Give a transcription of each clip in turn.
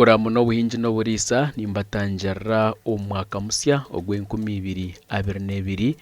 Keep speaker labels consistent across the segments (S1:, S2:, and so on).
S1: Porogaramu n'obuhingi n'oburisa nimbatangira omwaka musya ogw'2022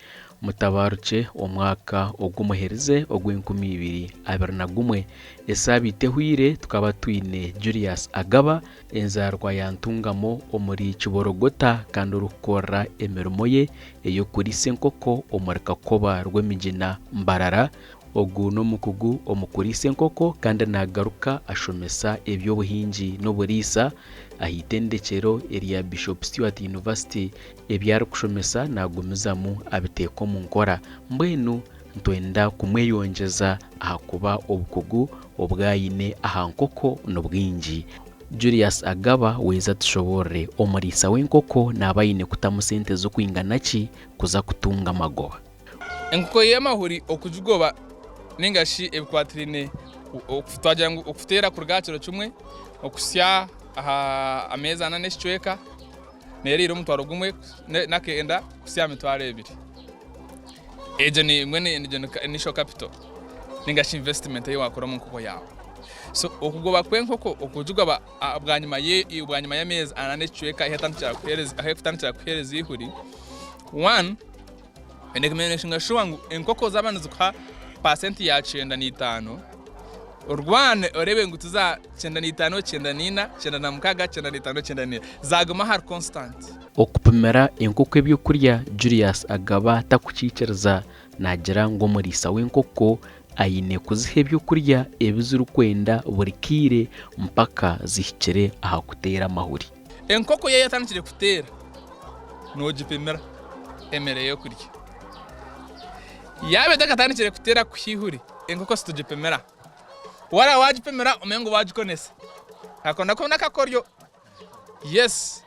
S1: mutabaruke omwaka ogw'omuherize ogw'2021 esabite hwire tukaba twine Julius Agaba enzarwa ya Ntungamo omuri Kiborogota kandi urukora emirimo ye eyokurisa enkoko omuri Kakoba rw'emigina Mbarara ogu n'omukugu omukurisa enkoko kandi nagaruka ashomesa eby'obuhingi n'oburisa ahitendekero erya Bishop Stuart University ebyari kushomesa nagumizamu abiteeko mu nkora mbwenu ntwenda kumweyonjeza ahakuba obukugu obwayine aha nkoko n'obwingi. Julius Agaba weza tushobore omurisa w'enkoko nabayine kutamu sente zo kwingana ki kuza kutunga magoba.
S2: Enkoko y'amahuri okujugoba ningashi ebikwatirine okufutwagira ngo okufutera ku rwaciro kimwe okusya aha ameza n'eshweka neriro mutwaro gumwe nakenda kusya mitwaro ebiri ejo ni mwene initial capital ningashi investment yo wakora mu nkoko yawe. So okugoba kwenkoko okujugoba bwanyuma y'ameza n'eshweka ihetantira kuhereza ihuri one enekmeneshinga shwangu enkoko zabana zukha percent ya 95 urwane orebe ngutuza 95 94 96 95 94 zaguma har constant
S1: okupimira enkoko ebyokurya. Julius Agaba takukikereza nagira ngo murisa w'enkoko ayine kuziha ebyokurya ebizuru kwenda buri kire mpaka zihikire aha kutera amahuri.
S2: Enkoko ye yatandikire kutera nogipimira emere yo kurya yabe dakatandikire kutera kuhihuri enkoko situgipemera wara wajipemera umengo wajikonesa akona ko nakakoryo yes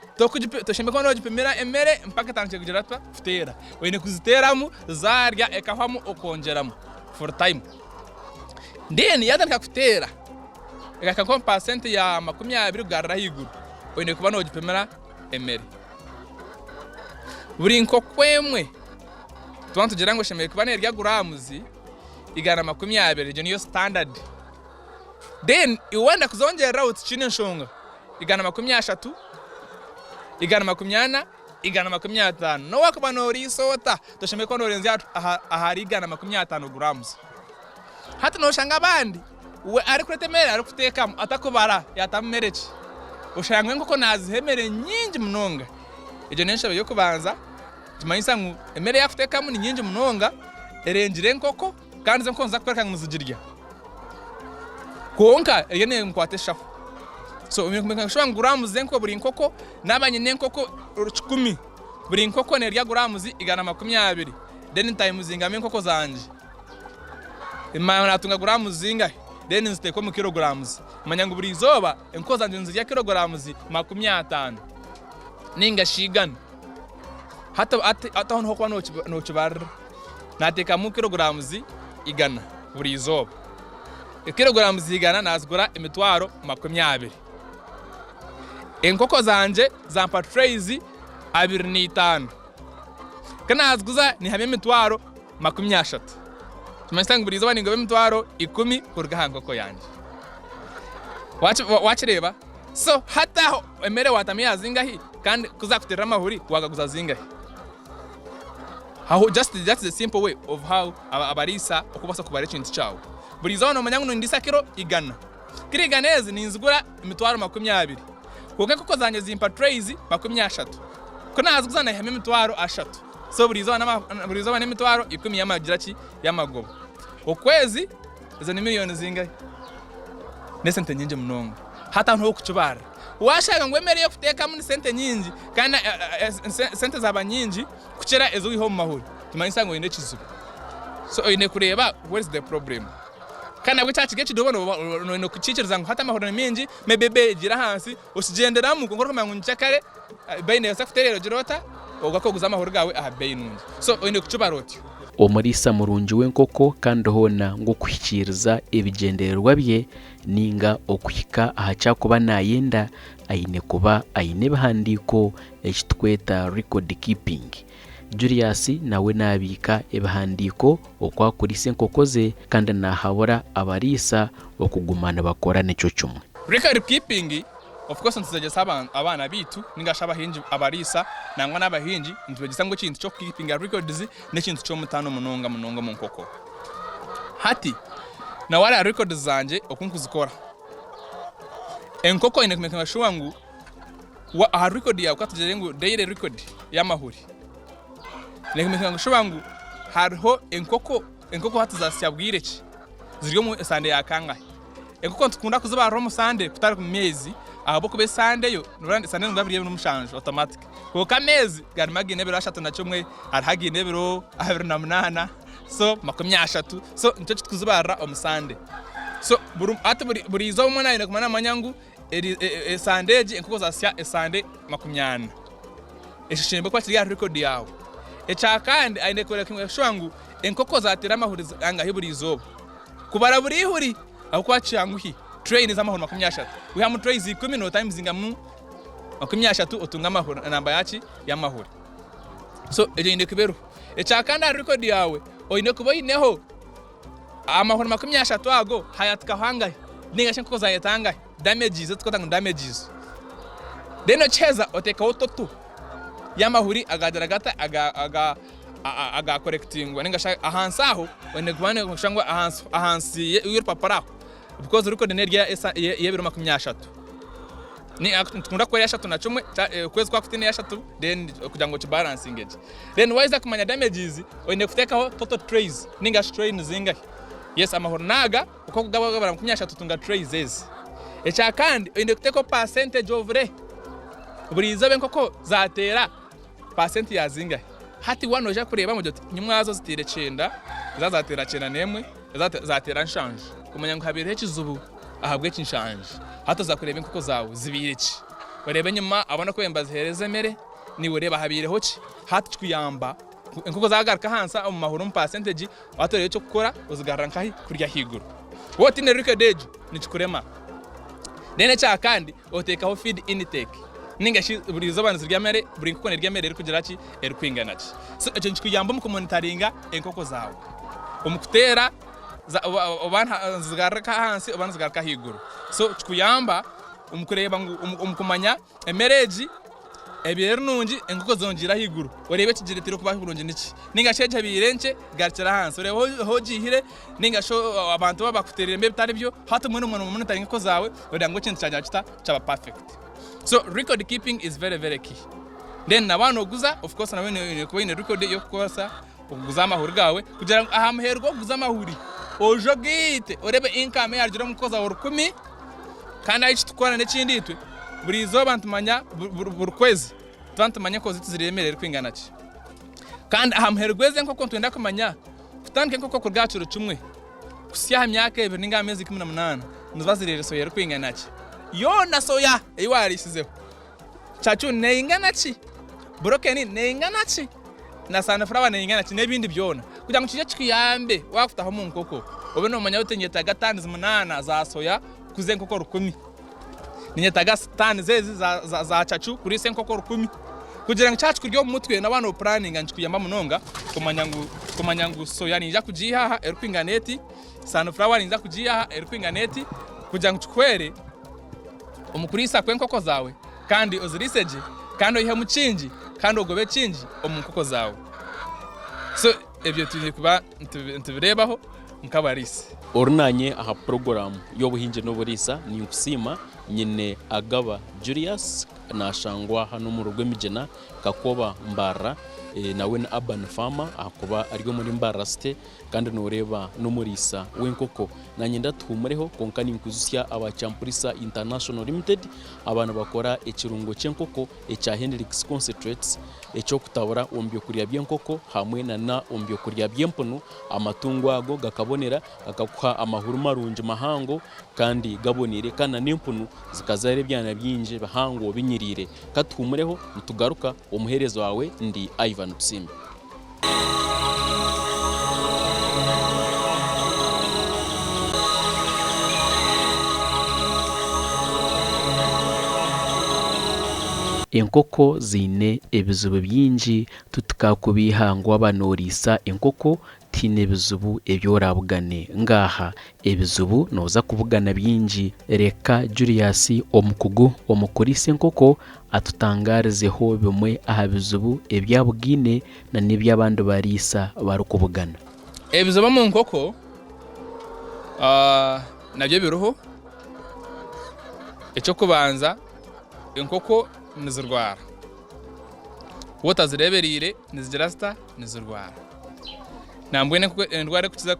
S2: toshembe ko nogipemera emere mpaka tandikire kugira twa kutera wene kuziteramu zarya ekahwamu okongeramo for time then yatandika kutera ekakako percent ya 20 garra higuru wene kuba nogipemera emere buri nkoko emwe tubantu gira ngo shemeye kuba nerya guramuzi igana 20 ejo niyo standard then iwenda kuzongera utchine nshonga igana 30 igana 40 igana 50 no wakuba no risota toshemeye ko norenzi ahari igana 50 grams hata no shanga bandi we ari kuretemera ari kutekamo atakubara yatamereki ushangwe nkoko nazihemere nyingi munonga ejo nenshabe yo kubanza tumanyisa ngo emere yakutekamo ni nyingi munonga erengire enkoko kandi zenko nza kwereka ngumuzigirya konka yene nkwatesha so umenye shwa grams zenko buri nkoko nabanye nenkoko 10 buri nkoko nerya grams igana 20 then time zingame enkoko zanje imana natunga grams zinga then nziteko mu kilograms manya ngo buri zoba enkoko zanje nzirya kilograms 50 ninga shigana hata hono kwa no chibar nateka mu kilograms igana buri izoba kilograms igana nazgura emitwaro 20 enkoko zanje zampa trays 25 kana azguza ni habe emitwaro 30 tumastanga buri izoba ningobe emitwaro 10 kurga hankoko yanje wachireba so hata emere watamia zingahi kandi kuzakutera amahuri wagaguza zingahi. How just that's the simple way of how abarisa okubasa kubare kintu cyawo buri zone omanyangu no ndisa kiro igana kiri ganezi ninzigura emitwaro 20 kuko koko zanye zimpa trays 30 kuna azuguzana ihame emitwaro 3 so buri zone n'emitwaro 10 yamagira ki yamagobo okwezi izo ni miliyoni zingahe nesente nyingi munonga hata nto kucubara washaka ngo emere yo kuteka muri sente nyingi kandi sente zaba nyingi kuchera ezo wiho mu mahuri tumanyisa ngo ine kizuba so ine kureba where is the problem kana bwe cyakige kidobono no kuciciriza ngo hata amahuri menji mebebe gira hansi usigendera mu ngoro kumangu ncyakare bayine yose kuterero girota ugakoguza amahuri gawe aha bayinungi so ine kucubaroti
S1: omurisa murungi w'enkoko kandi hona ngo kwikiriza ebigendererwa bye ninga okuhika aha cyakuba nayenda ayine kuba ayine bihandiko ekitweta record keeping. Julius nawe nabika ebihandiko okwakurisa enkoko ze kandi nahabura abarisa okugumana bakora neco cyumwe.
S2: Record keeping of course ntuzegesa abana bitu ningasha abahinji abarisa nangwa n'abahinji ntubegesa ngo kintu cyo keeping records n'ikintu cyo mutano munonga mu nkoko hati na wala records zanje okunkuzikora enkoko ine kumeka shwangu wa record ya ukatujere ngo daily record y'amahuri nekumeka shwangu hariho enkoko hatuzasya bwireki ziryo mu sande yakanga enkoko tukunda kuzuba romo sande kutari ku mezi ahabo kube sande yo nurandi sande ngabiriye n'umushanje automatic ko kamezi gari magine biro 3 na 1 arihagine biro 28 so 30 so nicyo tukuzubara omusande so buri zo mwana ine kumana manyangu sandeji enkoko zasya esande 20 eshishimbe kwa kiriya record yawe echakandi aine kore kimwe shwangu enkoko zatera amahuri anga hiburi izoba kubara buri huri aho kwaciyanguhi train z'amahuri 20 we have trains 10 no times ngamu 20 otunga amahuri namba yaci y'amahuri so inde kibero echakandi record yawe oine kuba ineho amahuri 20 ago hayatka hangaye ningashe enkoko zayetanga damages tukotanga damages deno cheza oteka ototo y'amahuri agadaragata aga correcting ningasha ahansaho wene gwane kushangwa ahansi y'urupaparaho because record energia yebiro 20 ni tukunda ko yashatu na 1 kwezi kwa kutine yashatu then kugira ngo balancing it then wise kumanya damages wene kutekaho total trays ninga strain zinga yes amahoro naga uko kugabagabara 20 tunga trays ezi echa kandi wene kuteko percentage of re buriza benkoko zatera percent ya zinga hati wanoja kureba mu gyo nyumwazo zitire 9 zazatera 9 nemwe zatera nshange kumenya ngo habire kizubu ahabwe kinshange hata zakureba inkoko zawe zibiriki barebe nyuma abona ko yemba zihereze mere ni ureba habire hoki hati twiyamba inkoko zagaruka hansa mu mahoro mu percentage watoreye cyo gukora uzigaranka kurya higuru wote ne record ni kikurema nene cha kandi otekaho feed intake ningashi buri z'abantu ziryamere buri inkoko neryamere eri kugira ki eri kwingana ki so icyo nkiyamba mu monitoringa inkoko zawe umukutera abantu zigaruka hansi abantu zigaruka higuru so tukuyamba umukureba umukumanya emereji ebirungi enkoko zongira higuru urebe kigiretiro kuba higurungi niki ningasheje birenche garcera hansi urebe hojihire ningasho abantu babakuterera mbe bitari byo hata mwe n'umuntu monitoringa inkoko zawe urango kintu cyanya cyaba perfect. So record keeping is very very key. Then nabano oguza of course nawe ko ine record yo kosa oguza amahuri gawe kugira ahamuherwa oguza amahuri ojogite urebe income yargira mukoza wa 10 kandi ayici tukora n'ikindi itwe buri zo bantumanya buri kwezi bantumanya ko zitiziremerera kwingana ki kandi ahamuherweze nkoko twenda kumanya kutandike nkoko ku rwacuro 1 kusya myaka 2 n'ingamezi 18 nuzazirere so yero kwingana ki yo na soya iwarisizeho chachu neingana ki brokeni neingana ki na sunflower neingana ki nebindi byona kugira ngo kije kiyambe wakutaho mu nkoko obe no manya utenyeta 8 za soya kuze nkoko 10 ninyetaga 5 zezi za chachu kuri se nkoko 10 kugira ngo chachu kuryo mu mutwe nabano planning anjikuyamba munonga kumanya ngo soya ninja kujihaha erikwinganeti sunflower ninja kujihaha erikwinganeti kugira ngo chukwere umukurisa kwenkoko zawe kandi oziriseje kandi oyihe mukingi kandi ogobe kingi omunkoko zawe so ebyo tuje kuba ntubirebaho nkabarisi
S1: orunanye aha program y'obuhingi n'oburisa ni nkusima nyine Agaba Julius nashangwa hano mu rugo emigena kakoba mbara nawe na urban farmer akuba ariyo muri mbara site kandi noreba no murisa w'enkoko nanye ndatuhumereho konkani nkuzusya abachampurisa international limited abantu bakora ekirungo cy'enkoko echa Hendrix concentrates echo kutabura ombyo kuriya by'enkoko hamwe na ombyo kuriya by'empono amatungo ago gakabonera akakuha amahuru marungi mahango kandi gabonire kana n'empono zikazare byana byinje bahango binyirire katuhumereho mutugaruka umuherezo wawe ndi Ivan Tusiime. Enkoko zine ebizibu byingi tutukakubihangwa banorisa enkoko utine ebizibu ebyorabugane ngaha ebizibu noza kubugana byingi. Reka Julius omukugu omukurisa enkoko atutangarizeho bimwe aha bizibu ebyabugine na n'ebyabandi barisa barukubugana.
S2: Ebizibu mu nkoko nabyo biruho. Eky'okubanza enkoko nizirwara, wotazireberire nizigira zita nizirwara. Nambwene endwara kukiza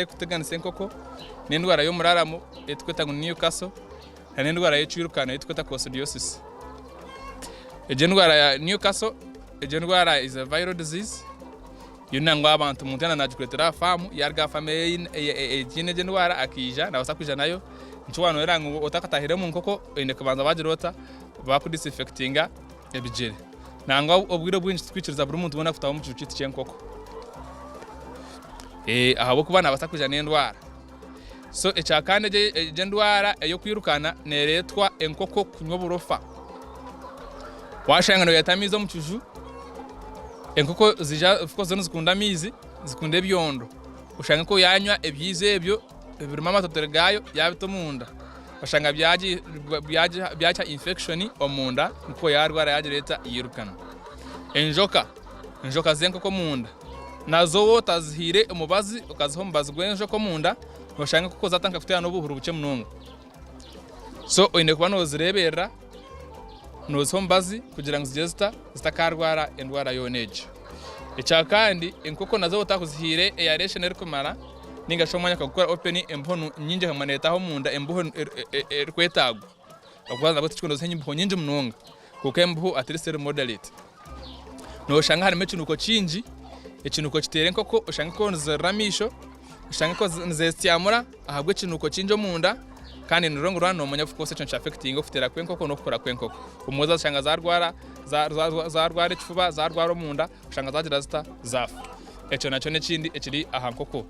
S2: kuteganisa enkoko n'endwara y'omuraramu etweta ngo Newcastle na n'endwara y'ekyirukana etweta coccidiosis. Ejo ndwara ya Newcastle, ejo ndwara is a viral disease. Yunangwa abantu mutana najukuletera famu yarga famu ejine ndwara akija na wasakuje nayo nchwano era ngo otakatahire mu nkoko ine kubanza bagirota bakudisinfectinga ebijere. Nangwa obwiro bwinshi twikiriza buri muntu ubona kutaho mu cyuciti cy'enkoko. Ahabo kubana basakuje n'endwara. So ecyakande je ndwara yo kwirukana neretwa enkoko kunywa burofa. Washangano yatamizo mu cyuju. Enkoko zija of course zikunda mizi, zikunda ebyondo. Ushanga ko yanywa ebyize ebyo birimo amatotere gayo yabitomunda. Bashanga byaca infection omunda nko yarwara yagireta yirukana. Enjoka zenkoko munda nazo wotazihire umubazi ukaziho mubazi gwenjoko munda bashanga kuko zatanka kutera no buhuru buce munonga. So oine kuba no zirebera nozo mbazi kugira ngo zigezita zitakarwara endwara yoneje. Ecyakandi enkoko nazo wotakuzihire aeration erikumara ninga shomanya kakukora open embono nyinje hamanetaho munda emboho erikwetago akwaza bati chikondo zenye emboho nyinje munonga kuko emboho atrisere moderate. No shanga harimo ekinuko kinji ekinuko kitere enkoko ushanga ko nziramisho ushanga ko nzestyamura ahabwe ekinuko kinjo munda kandi nirongo rwano manya fukose cyo affecting ofitera kwenkoko no kukora kwenkoko umuza shanga zarwara zarwara ikifuba zarwara munda ushanga zagira zita zafu. Echo nacho nekindi ekiri aha nkoko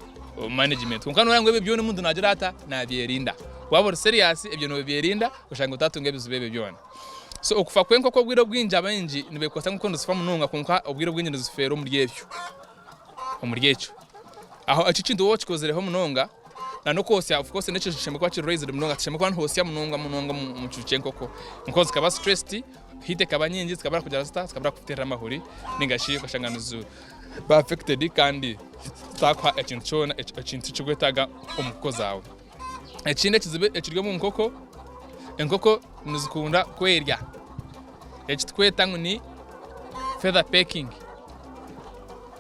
S2: management kunkano yango ebyo byone mundu nagira ata nabyerinda wabo serious ebyo no byerinda ushanga utatunga ebizubebe byone. So okufa kwenkoko bwiro bwinji abanji nibekosa nko ndusifa mununga kunka obwiro bwinji nduzifero muri ebyo omuryecho aho acicindu wochikozereho munonga na no kosya of course necho shemekwa kwa raised munonga shemekwa hosya munonga mu cyucenkoko nkozi kaba stressed hite kaba nyinji zikabara kujya zita zikabara kufitera amahuri ningashiye kashanganuzu ba affected kandi takwa ekinchona ekintu cyugwetaga umukozawe. Ekinde kizibe ekiryo mu nkoko enkoko nizikunda kwerya ekitweta ngo ni feather pecking.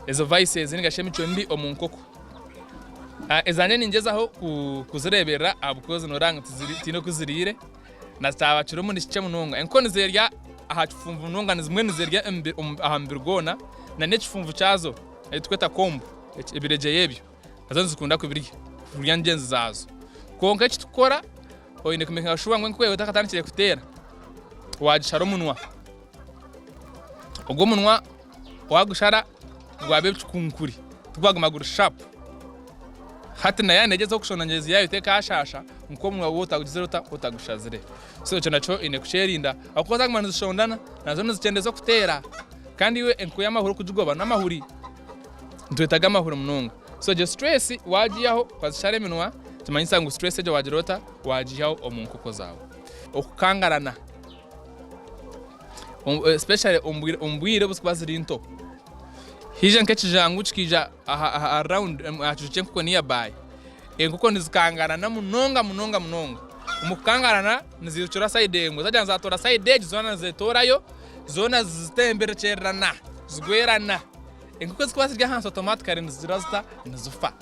S2: Ezo vices ningashemi chombi omu nkoko ezane ningezaho kuzirebera abukoze noranga tino kuzirire na staba chiromo nishiche munonga enkoko nizerya aha kifumvu munonga nizimwe nizerya ahambirgona na nekifumvu cyazo etweta kombo ebireje yebyo nazo zikunda kubirya kurya ngenzi zazo konka ekitukora oyine kumeka shuwa ngo nkwewe takatanikire kutera wagishara munwa ubwo munwa wagushara rwabe kunkuri tugwaga maguru sharp hati na yanegeza kushona ngezi yayo teka ashasha nko munwa wota kugizerota utagushazire. So cyo naco ine kusherinda akoza kumana zishondana nazo nizicendeza kutera kandi we enko y'amahoro kujugoba n'amahuri ntwetaga amahoro munonga. So je stress wagiyaho kwazishare minwa tumanyisa ngo stress je wagirota wagiyaho omunkoko zawe okukangarana especially umbwire buswazirinto hije nkekijangu kikija around achuche nkuko nearby enkoko nizikangarana munonga umukangarana nizirukira side engo zaja nzatora side edge zona zetorayo zona zitemberecerana zigwerana enkoko zikwasirya hansi automatically nizirazita nizufa.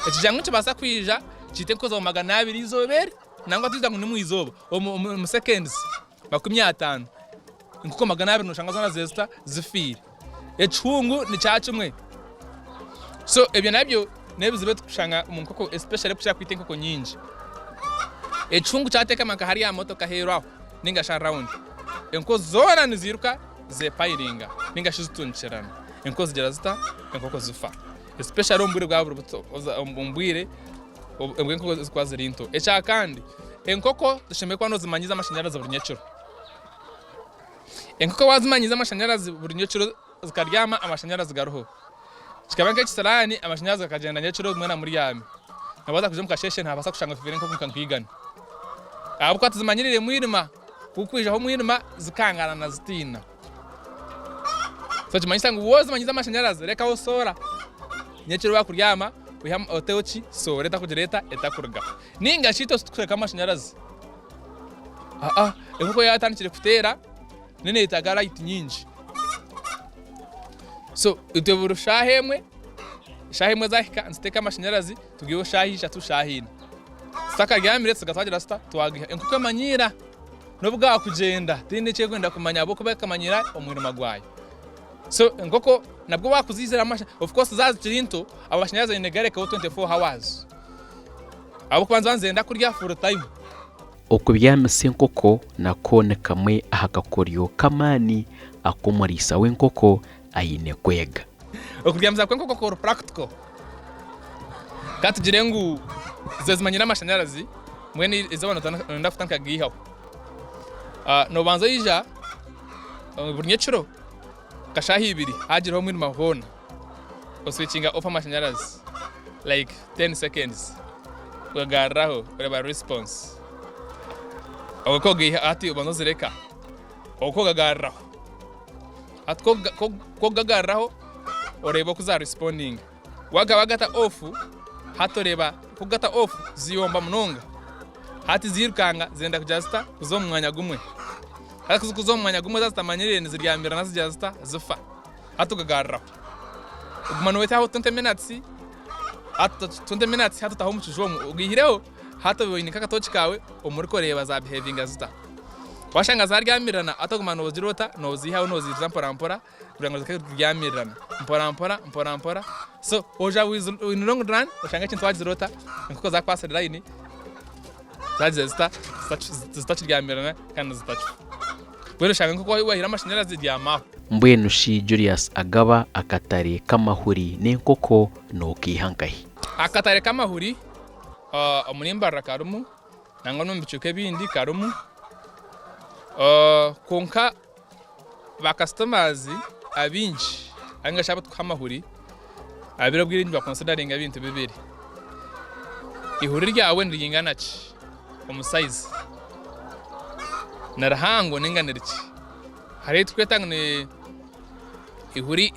S2: Ekijangu kibasa kwija kite nkoza 200 izobere nangwa tuza ngo nimuizoba mu seconds 50 enkoko 200 no shanga zona zesta zifire echungu ni cyacumwe. So ebyo nabyo nebizibe tukushanga mu nkoko especially kushaka kwita enkoko nyinji echungu cyateka maka hari ya moto kahero ninga sha round enkoko zona niziruka ze piringa ninga shizutuncherana enkoko zigera zita enkoko zufa especially ombwire bwa burubuto ombwire enkoko zikwazirinto echa kandi enkoko zishemekwa no zimanyiza amashanyarazi buri nyecuro enkoko wazimanyiza amashanyarazi buri nyecuro zikaryama amashanyarazi garoho kikabanka kisarani amashanyarazi akagenda nyekiro mwana muri yami nabaza kuje mukasheshe ntabasa kushanga fivere nko mukankigana abo kwatuzimanyirire mwirima kukwija ho mwirima zikangana na zitina so kimanyisa ngo woza manyiza amashanyarazi reka osora nyekiro bakuryama wiha oteochi so leta kujereta etakuruga ninga shito tukureka amashanyarazi enkoko yatandikire kutera nene itaga light nyinji so uteburu shahemwe zahika nsteka amashanyarazi tugiye shahisha tushahina saka gyamire tugatwagira sta twagiha enkoko manyira nobwa kugenda tinde cye kwenda kumanya abo kubeka manyira omwirima gwayo so enkoko nabwo bakuzizira amasha of course zazikirinto abashanyarazi inegareka 24 hours abo kwanza nzenda kurya full time
S1: okubyamisa enkoko nakone kamwe ahakakoryo kamani akomorisa w'enkoko ayine kwega
S2: okubyamisa kwenkoko ko practical katugire ngu zezimanyira amashanyarazi mwene izabana ndafutanka gihaho no banza yija burnyekiro kashahi ibiri hagiraho mwini mahona oswitchinga off amashanyarazi like 10 seconds ugaraho ureba response okogiha ati ubanza zireka okogagaraho atko oreba kuza responding wagata off hatoreba kugata off ziyomba munonga hati zirukanga zenda kujasta kuzomwanya gumwe hati kuzomwanya gumwe zatamanyire niziryamira nazijasta zifa hatugagaraho umano wete aho 20 minutes at 20 minutes hatu taho mucujomo ugihireho hatu binika katochi kawe umuriko reba za behaving azita washanga zaryamirana atagumana ozirota no zihaho no ziza mpora kurango zikiryamirana mpora so oja in long run washanga kintu wazirota nkuko za pass line zazista zitachirymirana kandi zitachu bwero shanga nkuko wahira amashanyarazi ryama
S1: mbwenu shi Julius Agaba akatare kamahuri n'enkoko no kihankahi
S2: akatare kamahuri omurimbarra karumu nangwa no mbicuke bindi karumu konka ba customers abinji anga shaba tukamahuri abiro bwirindi ba considering ibintu bibiri ihuri ryawe ndigingana ki omusize narahango ninganiriki hari twetanga ni ihuri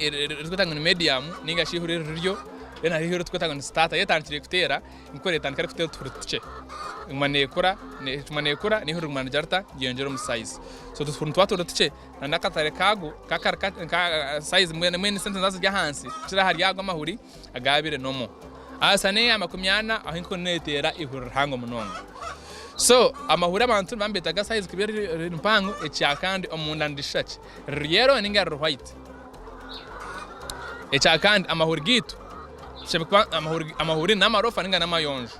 S2: twetanga ni medium ninga shi ihuri ryo yana ihuri twetanga ni starter yetantire kutera inkore yetantire kutera turutche manekura ni ihuri mwana jarta yongera omusize so tufuntu turutche nandakatare kago ka size mwene sentence zya hansi kira hari yago amahuri agabire nomo asane ya 80 aho inko netera ihuri hango munongo so amahura abantu bambetaga size kibiri mpango echa kandi omunda ndishaki riero ninga white echa kandi amahuri gitu shebikwa amahuri namarofa ninga namayonjo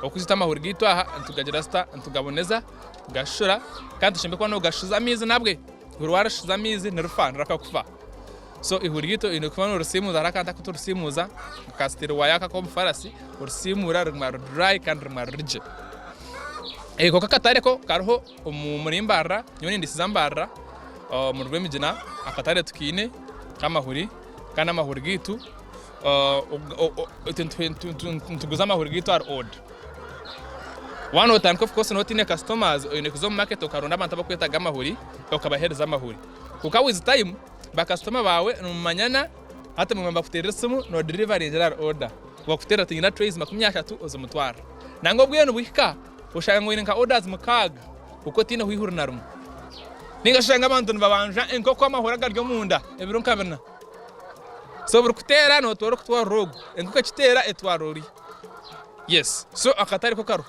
S2: okuzita amahuri gitu aha ntugagira sta ntugaboneza gashura kandi shembekwa no gashuza mizi nabwe urwara shuza mizi nerufana rakakufa so ihuri gitu inokwana urusimuza rakanta kuturusimuza kastira wayaka ko farasi urusimura rumar dry kandi rumar rije eko kakatare ko karho umurimbarra nyoni ndisizambarra mu rwemijina akatare tukine kamahuri kana amahuri gitu tuguza amahuri gitu are odd one of time of course not in customers in kuzo market okaronda abantu bakweta gamahuri okabahereza amahuri kuka with time ba customer bawe numanyana hata mumamba kuteresimu no delivery general order wakutera tingina trays 30 ozomutwara nango bwenu bwika ushanga nka orders mukaga uko tina hwihuru narumu ninga shanga abantu babanja enkoko amahura garyo munda ebiro nkabena so burukutera no toro kutwa rogo enkoko kitera etwarori yes so akatari ko karo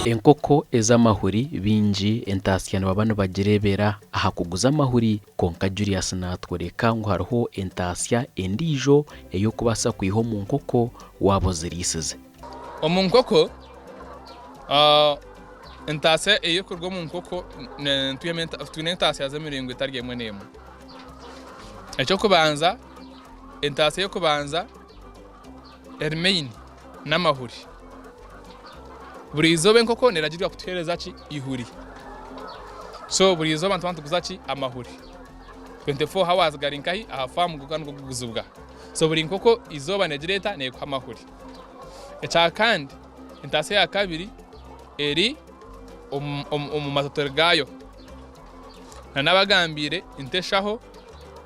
S1: enkoko ez'amahuri binji entasyano babano bagirebera aha kuguza amahuri konka Julius natwereka ngo hariho entasya endijo eyo kubasa kwiho mu nkoko wabo zirisize
S2: omunkoko entasya eyo kurwo mu nkoko tuyentasya za miringo itarye mwenemo ecyo kubanza entasya yo kubanza ermain n'amahuri buri izobe enkoko neragirwa kutuhereza ki ihuri. So buri izoba abantu tuguza ki amahuri 24 hours garinkahi aha farm gukana guguzubwa. So buri enkoko izoba negireta ne kwa amahuri. Echa kandi intase ya kabiri eri matotor gayo nabagambire inteshaho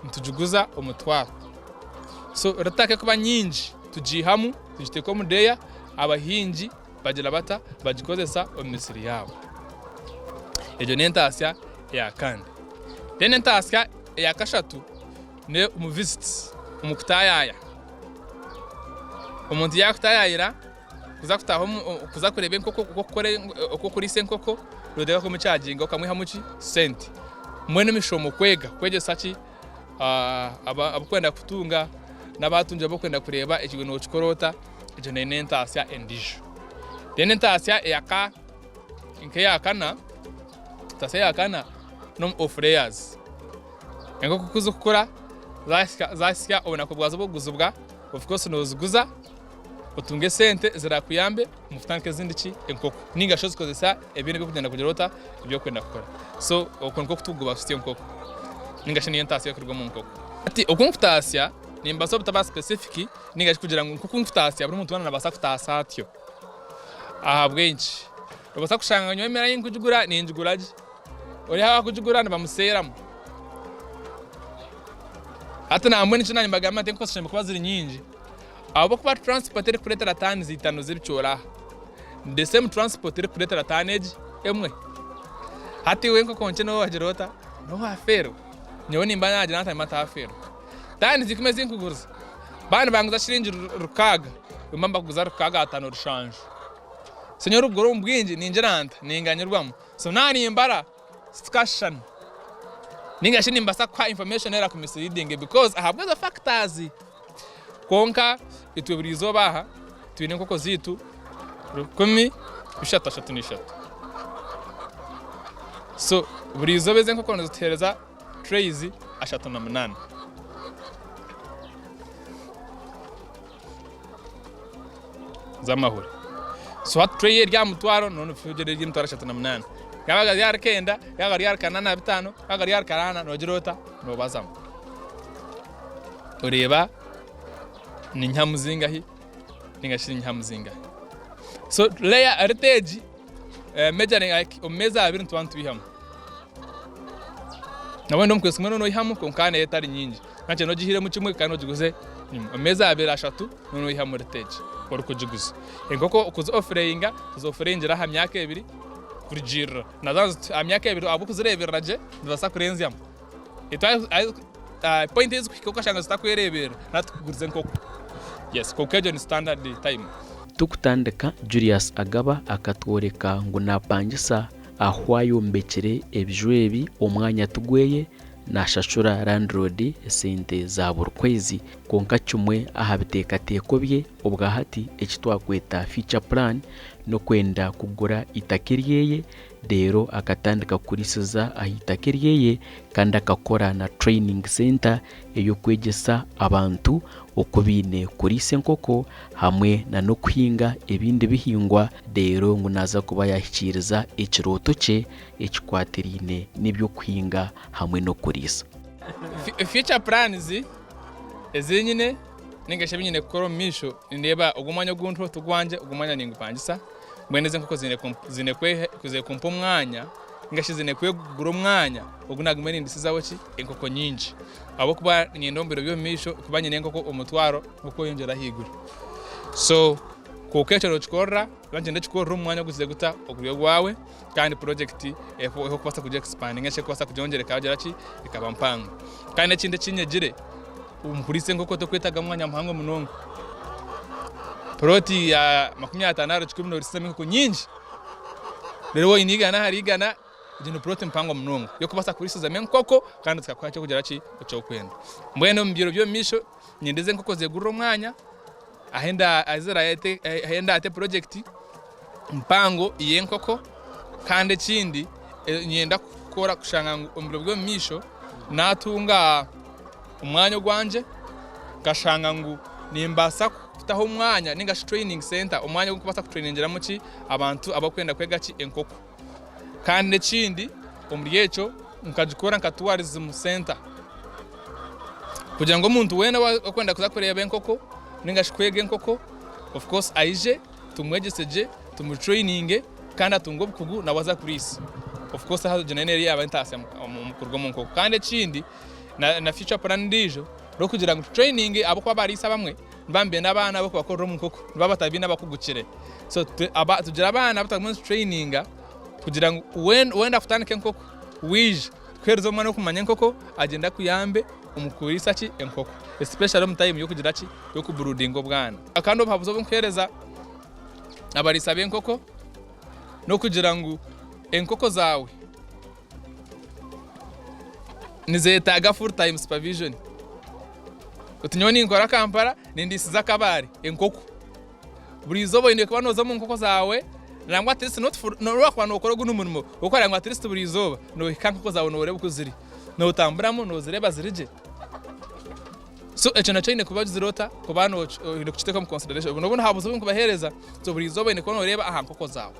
S2: ntujuguza omutwaro. So ratake kuba nyinji tujihamu tujiteko mudeya abahinji bagira bata bagikozesa omisiri yabo. Ejo nentasya ya kandi. Then entasya ya kashatu ne umuvisits umukutayaya. Umuntu yakutayayira kuza kutaho kuza kureba enkoko uko kuri senkoko rodega ko mucharging okamwe hamuki senti. Mwene mishomo kwege sachi abakwenda kutunga nabatunje bakwenda kureba ekigeno kikorota ejo nentasya endisho. Then entasya yaka inke yakana tasya yakana nom of layers. Enkoko kuzukura zasya obona kubwazo boguzubwa of course noziguza utunge sente zirakuyambe mufutanke zindiki enkoko ninga shozi kozesa ebintu byo kugenda kugirota ibyo kwenda gukora. So okonko kutuguba afite enkoko ninga shini yentasya kurwa mu nkoko ati okonkutasya nimba so butaba specific ninga kugira ngo nkukunkutasya buri muntu wana nabasa kutasa atyo aha bwenshi robasa kushanga nywemera yinkujugura ninjuguraje ori hawa kujugura bamuseramo ati na amwe nicyo mbagama tenko sashimba kuba ziri nyinji abo kuba transport eri kuretera tani zitano zibicora the same transport eri kuretera tonnage emwe hati wenko konche no wajirota no afero nyo nimba nagira nta mata afero tani zikomeze inkugurza bana banguza shiringi rukaga umamba kuguza rukaga atano rushanje senyor ubwo mbwinji ninjeranta ninganyirwamo so nani imbara discussion ninga shini mbasa kwa information era ku misleading because I have the factors konka itubirizo baha twine nkoko zitu 10 so burizo beze nkoko nzitereza trays 38 zamahuri so at tray rya mutwaro none fujere rya mutwaro 38 yabaga yar kenda yaga yar kanana bitano yaga yar karana no jirota no bazam ureba ni nyamuzinga hi ningashira nyamuzinga so layer heritage measuring like omeza abiri ntubantu bihamu nabwo mkwesumwe no ihamu konkane etari nyingi nkache no gihire mu kimwe kandi no giguze omeza abiri ashatu no ihamu heritage oruko giguze enkoko ukuzo offeringa kuzo offeringira ha myaka ebiri kuri jira nazazo amyaka ebiri abo kuzireberaje ndibasa kurenziyamo point is kiko shanga zitakwerebera natukugurize enkoko yes kokejo ni standard time
S1: tukutandika Julius Agaba akatworeka ngo napangisa ahwayo mbekere ebijwebi omwanya tugweye nashashura landlord sente za burkwezi konka chumwe ahabitekateko bye obwahati ekitwakweta future plan no kwenda kugura itakiriyeye dero akatandika kurisiza ahitakiriyeye kandi akakora na training center eyo kwegesa abantu okubine kurisa enkoko hamwe na no kuhinga ebindi bihingwa dero ngo naza kuba yahikiriza ekiroto cye ekikwatirine nibyo kuhinga hamwe no kurisa
S2: future plans ezinyine ningashe binyine kukora misho ndeba ogumanya guntu tugwanje ogumanya ningupangisa mweneze nkoko zine kuze kumpa umwanya ngashizine kwegura umwanya ogunagumene ndisizawo ki enkoko nyinji abo kuba nyendombero byo misho kubanye nenkoko omutwaro uko yongera higura so koketero chikora banje ndechikora umwanya gusize guta oguriyo gwawe kandi project eho kwasa kujya expand ngashe kwasa kujongereka agera ki ikaba mpango kandi ekinde kinyegire umpurise nkoko to kwetaga mwanya mpango munongo proti ya 50 chikumi no riseme ko nyinji rero inigana harigana jino proti mpango munongo yo kubasa kurisiza menkoko kandi tukakwacha kugera ki cyo kwenda mbwene mbiro byo misho nyendeze nkoko zegurura umwanya ahenda azirayete ahenda ate project mpango yenkoko kandi kindi nyenda kukora kushanga mbiro byo misho natunga umwanya gwanje gashanga ngo nimbasa kufitaho umwanya ninga training center umwanya wo kubasa kutrainingira muki abantu abakwenda kwega ki enkoko kandi n'ekindi omuri ekyo nkagikora nka tourism center kugira ngo umuntu wena wakwenda kuza kureba enkoko ninga kwega enkoko of course aije tumwegeseje tumutraininge kandi atungo bukugu nawaza kurisi of course hazo generally yaba ntase mu kurwa mu nkoko kandi ekindi na future plan ndijo ro kugira ngo training abo kwa barisa bamwe bambe n'abana bo bakora mu nkoko babatabi n'abakugukire so tugira abana batamu training kugira ngo wenda kutanike enkoko wije kwerzo mwana kumanya enkoko agenda kuyambe umukurisa ki enkoko especially mu time yo kugira ki yo kubrooding obwana akando babuzo bonkereza abarisa b'enkoko no kugira ngo enkoko zawe nizetaga full time supervision utinyoni nkora Kampala nindisiza kabari enkoko buri zobo inde kuba noza mu nkoko zawe nangwa at least not for no wakwa no korogu n'umurimo ukora ngo at least buri zoba no kankoko zawe no urebe kuziri no utamburamo no zireba zirije so echana chaine kuba zirota kubano inde kuchiteka mu consideration no habuzo bwo kubahereza so buri zobo inde kuba ureba aha nkoko zawe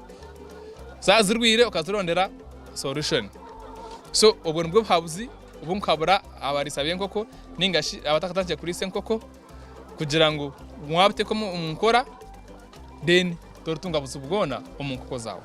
S2: zazirwire ukazirondera solution so ubwo nibwo habuzi ubu nkabura abarisa b'enkoko ningashi abatakatangiye kuri senkoko kugira ngo mwabite ko mukora then torutunga busubwona umunkoko zawe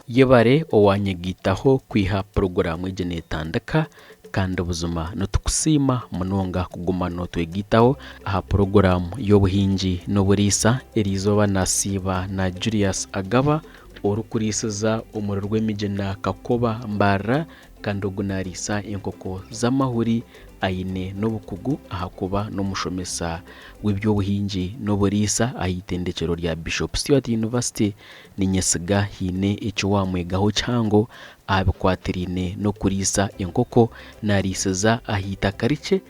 S1: yebare owanyegitaho kwiha programu igenetandaka kandi ubuzima no tukusima munonga kuguma no twegitaho aha programu y'obuhingi n'oburisa erizoba nasiba na Julius Agaba orukurisiza umuriro rw'emigena kakoba mbara kandi ogunarisa enkoko z'amahuri aine n'obukugu ahakuba n'omushomesa w'ebyobuhingi n'oburisa ahitendekero rya Bishop Stuart University ninyesiga hine ekiwamwegaho cyango abikwatirine no kurisa enkoko narisiza ahita karice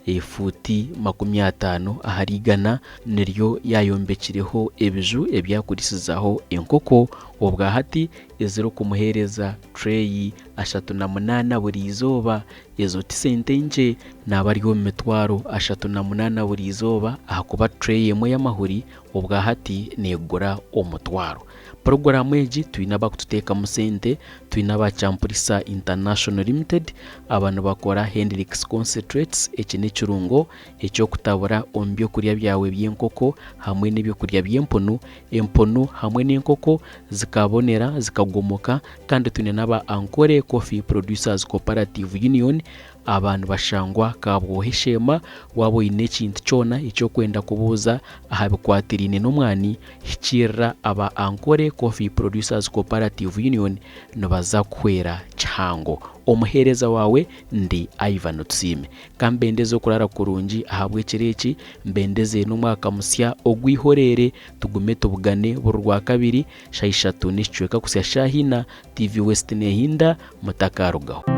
S1: efuti 50 aharigana niryo yayombekireho ebiju ebyakurisizaho enkoko obwa hati ezero kumuhereza tray 38 buri izoba ezo tisente nje nabaryo metwaro 38 buri izoba ahakuba tray yemwe y'amahuri obwa hati negura omutwaro programu eji tuina bakututeka musente tuina ba Champurisa International Limited abantu bakora Hendrix concentrates ekine kirungo ekyo kutabura ombyo kurya byawe by'enkoko hamwe n'ibyo kurya by'emponu emponu hamwe n'enkoko zikabonera zikagomoka kandi tuina naba Ankore Coffee Producers Cooperative Union abantu bashangwa kabwoheshema wabo ine kintu cyona icyo kwenda kubuza ahabikwatirine n'umwani hikira aba Ankore Coffee Producers Cooperative Union no baza kwera cyango omuhereza wawe ndi Ivan Tusiime kambendeze kurara kurungi ahabwe kireki mbendeze n'umwaka musya ogwihorere tugume tubugane burwa kabiri shayishatu n'icweka kusya shahina TV West nehinda mutakarugaho.